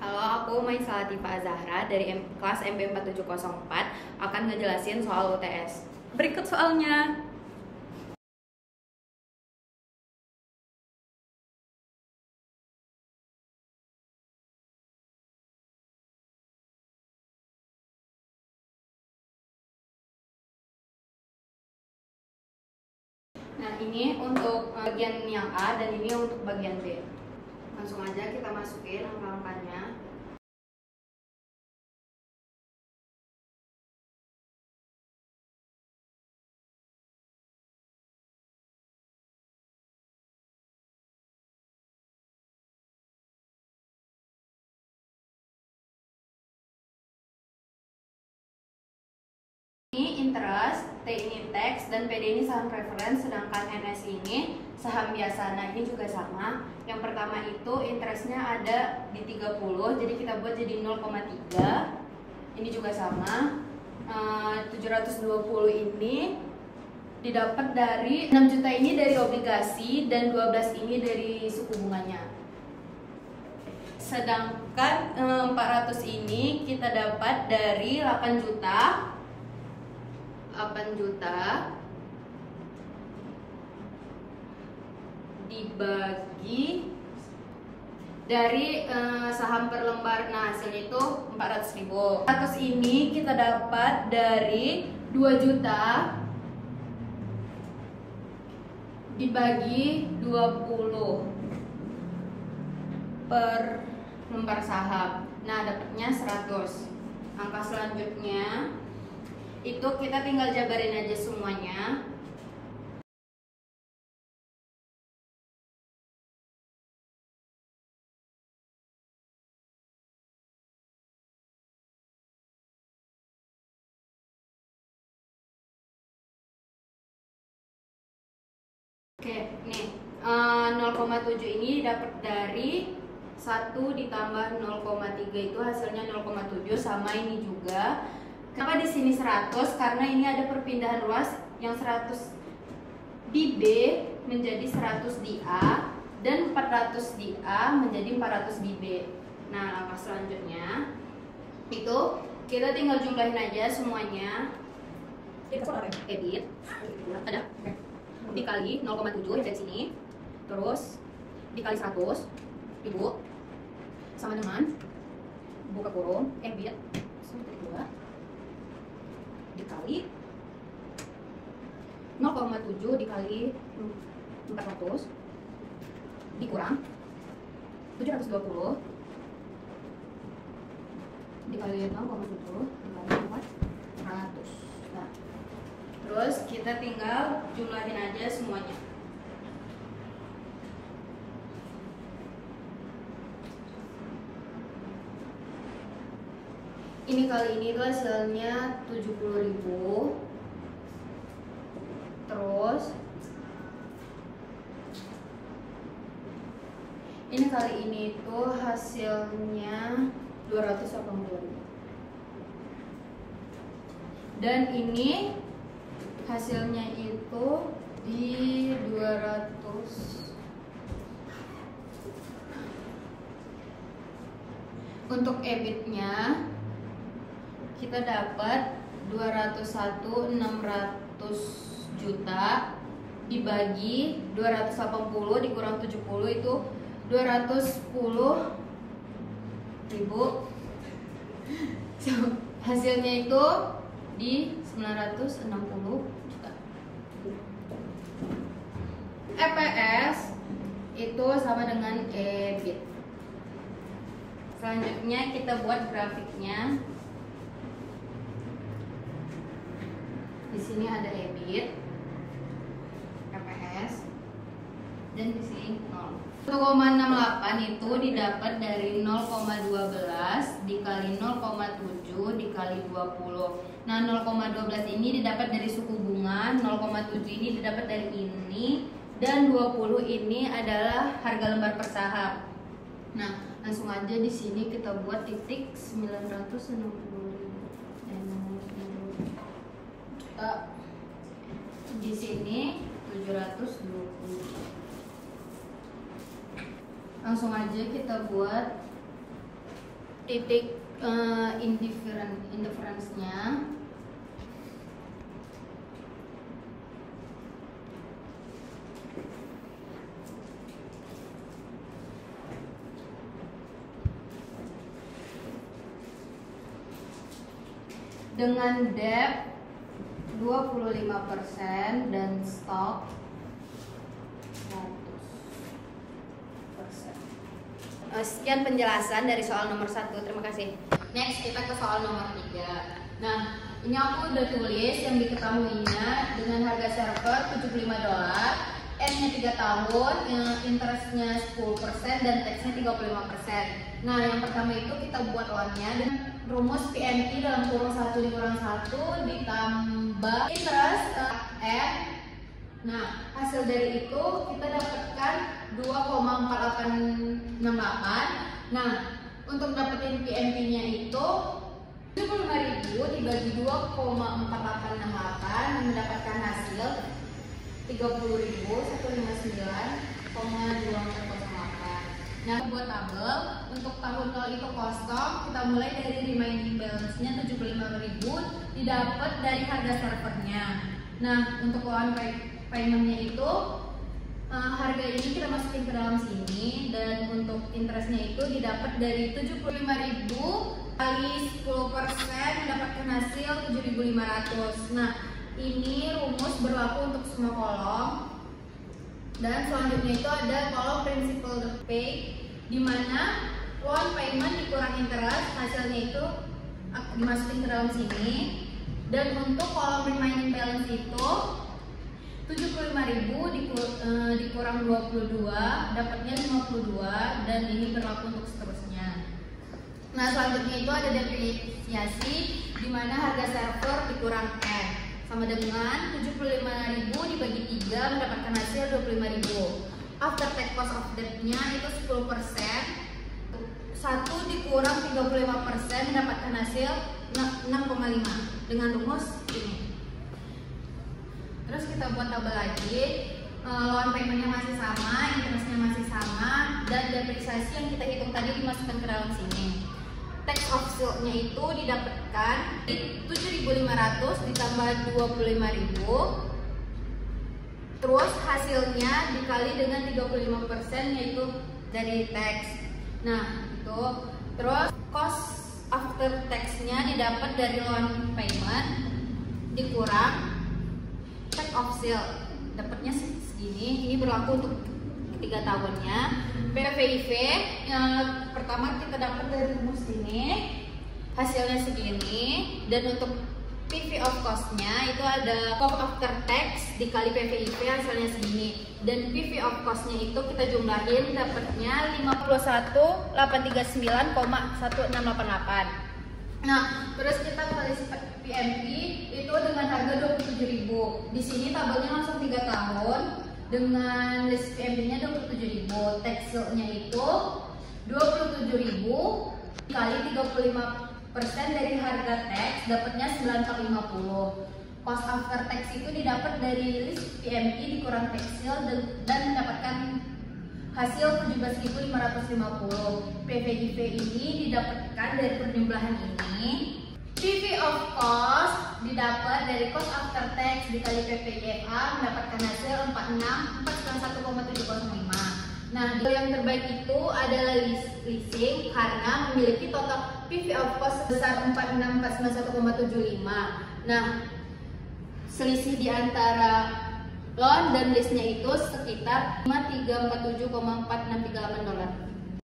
Halo, aku Maisa Latifa Zahra dari kelas MB4704 akan ngejelasin soal UTS. Berikut soalnya. Nah, ini untuk bagian yang A dan ini untuk bagian B. Langsung aja kita masukin angka-angkanya. Ini interest, T ini tax, dan PD ini saham reference, sedangkan NS ini saham biasa. Nah, ini juga sama. Yang pertama itu interestnya ada di 30, jadi kita buat jadi 0,3. Ini juga sama. 720 ini didapat dari 6 juta ini dari obligasi dan 12 ini dari suku bunganya. Sedangkan 400 ini kita dapat dari 8 juta dibagi dari saham per lembar. Nah, hasilnya itu 400.000. 100 ini kita dapat dari 2 juta dibagi 20 per lembar saham. Nah, dapatnya 100. Angka selanjutnya itu kita tinggal jabarin aja semuanya. Oke, nih 0,7 ini dapat dari 1 ditambah 0,3 itu hasilnya 0,7, sama ini juga. Kenapa di sini 100? Karena ini ada perpindahan ruas yang 100 di B menjadi 100 di A dan 400 di A menjadi 400 di B. Nah, langkah selanjutnya itu kita tinggal jumlahin aja semuanya. EBIT ada dikali 0,7 dari sini, terus dikali 100 ribu sama dengan buka kurung EBIT 1,2 dikali 0,7 dikali 400 dikurang 720 dikali 0,7 dikali 400. Nah, terus kita tinggal jumlahin aja semuanya. Ini kali ini tuh hasilnya 70.000. Terus ini kali ini tuh hasilnya 280.000. Dan ini hasilnya itu di 200. Untuk EBIT-nya kita dapat 201.600 juta dibagi 280 dikurang 70 itu 210.000. Hasilnya itu di 960 juta. EPS itu sama dengan EBIT. Selanjutnya kita buat grafiknya. Di sini ada EBIT, EPS, dan di sini 0. 1,68 itu didapat dari 0,12 dikali 0,7 dikali 20. Nah, 0,12 ini didapat dari suku bunga, 0,7 ini didapat dari ini, dan 20 ini adalah harga lembar per saham. Nah, langsung aja di sini kita buat titik 960.000. Di sini 720. Langsung aja kita buat titik indifference-nya. Dengan debt 25% dan stok 100%. Sekian penjelasan dari soal nomor 1. Terima kasih. Next kita ke soal nomor 3. Nah, ini aku udah tulis yang diketahuinya dengan harga server $75, N-nya 3 tahun, interestnya 10% dan taxnya 35%. Nah, yang pertama itu kita buat loannya dengan rumus PNP dalam kurung 1 dikurang 1 ditambah interest N. Nah, hasil dari itu kita dapatkan 2,4868. Nah, untuk dapetin PNP-nya itu 75.000 dibagi 2,4868 mendapatkan hasil 30.159,2408. Nah, buat tabel untuk tahun 0 itu kosong, kita mulai dari remaining balance-nya 75.000 didapat dari harga servernya. Nah, untuk loan payment-nya itu harga ini kita masukin ke dalam sini, dan untuk interestnya itu didapat dari 75.000 kali 10% mendapatkan hasil 7.500. Nah, ini rumus berlaku untuk semua kolom. Dan selanjutnya itu ada kolom principal pay, di mana loan payment dikurang interest, hasilnya itu dimasukin ke dalam sini. Dan untuk kolom remaining balance itu 75.000 dikurang 22, dapatnya 52, dan ini berlaku untuk seterusnya. Nah, selanjutnya itu ada depresiasi, di mana harga server dikurang N sama dengan 75.000 dibagi 3 mendapatkan hasil 25.000. After tax cost of debt-nya itu 10%, 1 dikurang 35% mendapatkan hasil 6,5 dengan rumus ini. Terus kita buat tabel lagi, loan payment-nya masih sama, interest-nya masih sama, dan depresiasi yang kita hitung tadi dimasukkan ke dalam sini. Tax of sale-nya itu didapatkan 7.500 ditambah 25.000. Terus hasilnya dikali dengan 35% yaitu dari tax. Nah, itu. Terus cost after tax-nya didapat dari loan payment dikurang tax of sale, dapatnya segini. Ini berlaku untuk 3 tahunnya. PVIV yang pertama kita dapat dari rumus ini, hasilnya segini. Dan untuk PV of cost-nya itu ada cost after tax dikali PVIV, hasilnya segini. Dan PV of cost-nya itu kita jumlahin, dapatnya 51.839,1688. Nah, terus kita kali PMP itu dengan harga 27.000. Di sini tabelnya langsung 3 tahun dengan list PMP-nya 27.000. Tax-nya itu 27.000 kali 35% dari harga tax, dapatnya 9,50. Cost after tax itu didapat dari list PMP dikurang tax dan mendapatkan hasil 17.550. PVIV ini didapatkan dari perjumlahan ini. PV of cost didapat dari cost after tax dikali PVIFA mendapatkan hasil 1,705. Nah, yang terbaik itu adalah leasing karena memiliki total PV of cost sebesar 46,1,75. Nah, selisih di antara loan dan lease-nya itu sekitar $5347,4638.